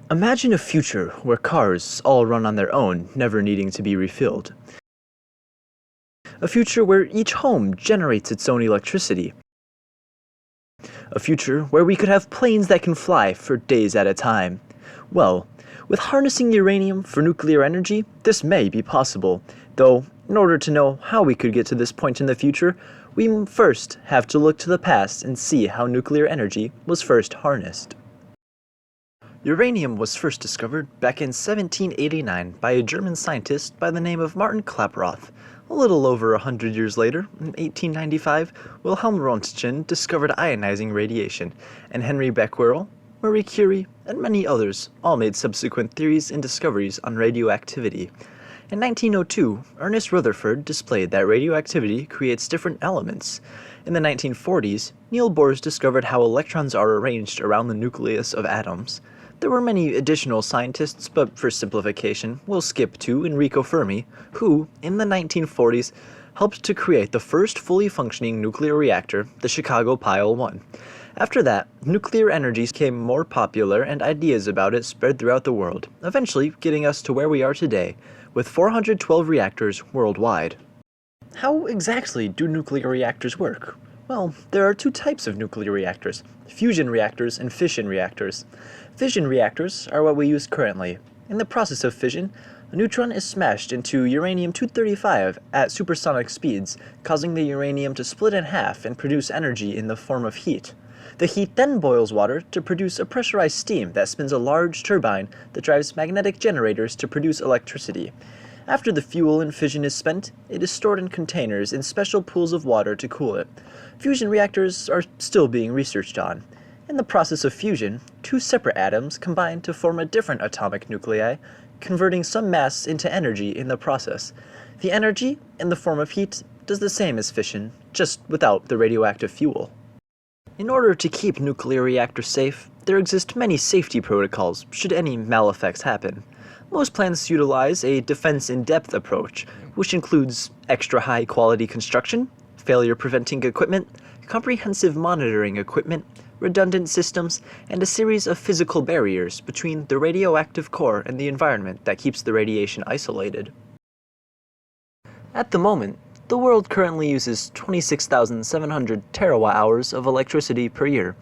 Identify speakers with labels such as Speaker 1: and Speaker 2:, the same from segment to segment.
Speaker 1: Imagine a future where cars all run on their own, never needing to be refilled. A future where each home generates its own electricity. A future where we could have planes that can fly for days at a time. Well, with harnessing uranium for nuclear energy, this may be possible, though in order to know how we could get to this point in the future, we first have to look to the past and see how nuclear energy was first harnessed. Uranium was first discovered back in 1789 by a German scientist by the name of Martin Klaproth. A little over 100 years later, in 1895, Wilhelm Röntgen discovered ionizing radiation, and Henry Becquerel, Marie Curie, and many others all made subsequent theories and discoveries on radioactivity. In 1902, Ernest Rutherford displayed that radioactivity creates different elements. In the 1940s, Niels Bohr discovered how electrons are arranged around the nucleus of atoms. There were many additional scientists, but for simplification, we'll skip to Enrico Fermi, who, in the 1940s, helped to create the first fully functioning nuclear reactor, the Chicago Pile 1. After that, nuclear energy became more popular and ideas about it spread throughout the world, eventually getting us to where we are today, with 412 reactors worldwide. How exactly do nuclear reactors work? Well, there are two types of nuclear reactors: fusion reactors and fission reactors. Fission reactors are what we use currently. In the process of fission, a neutron is smashed into uranium-235 at supersonic speeds, causing the uranium to split in half and produce energy in the form of heat. The heat then boils water to produce a pressurized steam that spins a large turbine that drives magnetic generators to produce electricity. After the fuel in fission is spent, it is stored in containers in special pools of water to cool it. Fusion reactors are still being researched on. In the process of fusion, two separate atoms combine to form a different atomic nuclei, converting some mass into energy in the process. The energy, in the form of heat, does the same as fission, just without the radioactive fuel. In order to keep nuclear reactors safe, there exist many safety protocols should any maleffects happen. Most plants utilize a defense-in-depth approach, which includes extra high-quality construction, failure-preventing equipment, comprehensive monitoring equipment, redundant systems, and a series of physical barriers between the radioactive core and the environment that keeps the radiation isolated. At the moment, the world currently uses 26,700 terawatt-hours of electricity per year.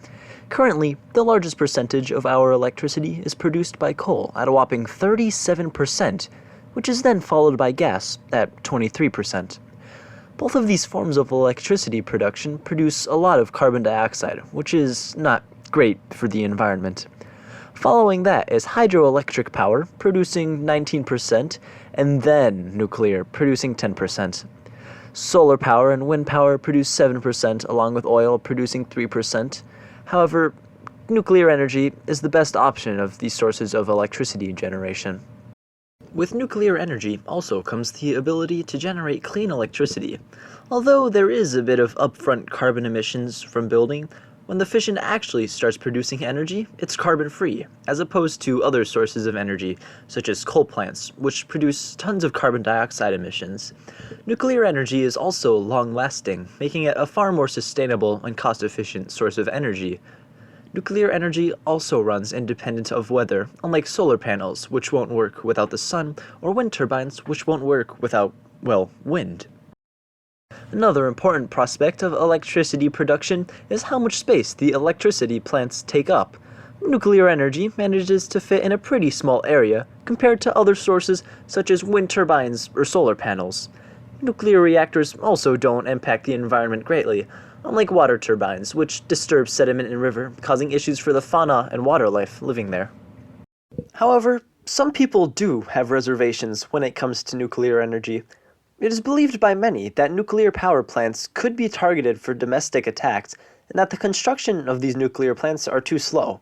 Speaker 1: Currently, the largest percentage of our electricity is produced by coal at a whopping 37%, which is then followed by gas at 23%. Both of these forms of electricity production produce a lot of carbon dioxide, which is not great for the environment. Following that is hydroelectric power, producing 19%, and then nuclear, producing 10%. Solar power and wind power produce 7%, along with oil producing 3%. However, nuclear energy is the best option of these sources of electricity generation. With nuclear energy also comes the ability to generate clean electricity. Although there is a bit of upfront carbon emissions from building, when the fission actually starts producing energy, it's carbon-free, as opposed to other sources of energy, such as coal plants, which produce tons of carbon dioxide emissions. Nuclear energy is also long-lasting, making it a far more sustainable and cost-efficient source of energy. Nuclear energy also runs independent of weather, unlike solar panels, which won't work without the sun, or wind turbines, which won't work without, well, wind. Another important prospect of electricity production is how much space the electricity plants take up. Nuclear energy manages to fit in a pretty small area compared to other sources such as wind turbines or solar panels. Nuclear reactors also don't impact the environment greatly, unlike water turbines, which disturb sediment in river, causing issues for the fauna and water life living there. However, some people do have reservations when it comes to nuclear energy. It is believed by many that nuclear power plants could be targeted for domestic attacks and that the construction of these nuclear plants are too slow.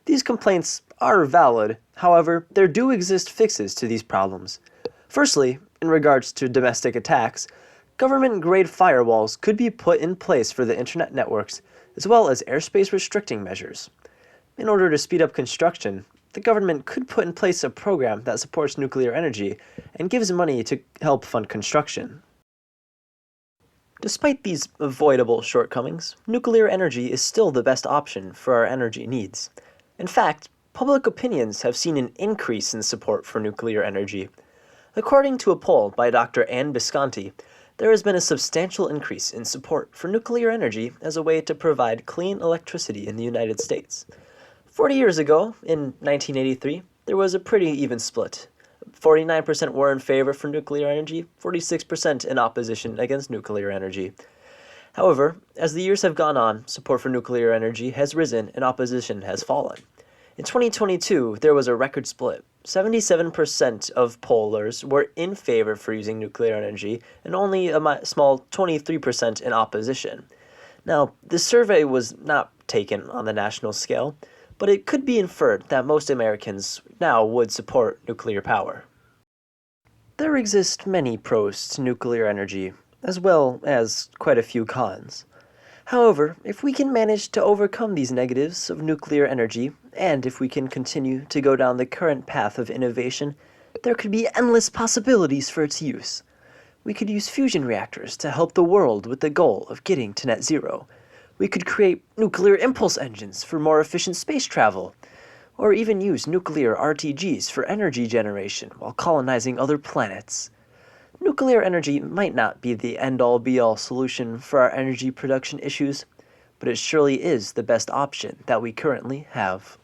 Speaker 1: These complaints are valid, however, there do exist fixes to these problems. Firstly, in regards to domestic attacks, government-grade firewalls could be put in place for the internet networks, as well as airspace restricting measures. In order to speed up construction, the government could put in place a program that supports nuclear energy and gives money to help fund construction. Despite these avoidable shortcomings, nuclear energy is still the best option for our energy needs. In fact,
Speaker 2: public opinions have seen an increase in support for nuclear energy. According to a poll by Dr. Ann Visconti, there has been a substantial increase in support for nuclear energy as a way to provide clean electricity in the United States. 40 years ago, in 1983, there was a pretty even split. 49% were in favor for nuclear energy, 46% in opposition against nuclear energy. However, as the years have gone on, support for nuclear energy has risen and opposition has fallen. In 2022, there was a record split. 77% of pollers were in favor for using nuclear energy, and only a small 23% in opposition. Now, this survey was not taken on the national scale, but it could be inferred that most Americans now would support nuclear power. There exist many pros to nuclear energy, as well as quite a few cons. However, if we can manage to overcome these negatives of nuclear energy, and if we can continue to go down the current path of innovation, there could be endless possibilities for its use. We could use fusion reactors to help the world with the goal of getting to net zero. We could create nuclear impulse engines for more efficient space travel, or even use nuclear RTGs for energy generation while colonizing other planets. Nuclear energy might not be the end-all be-all solution for our energy production issues, but it surely is the best option that we currently have.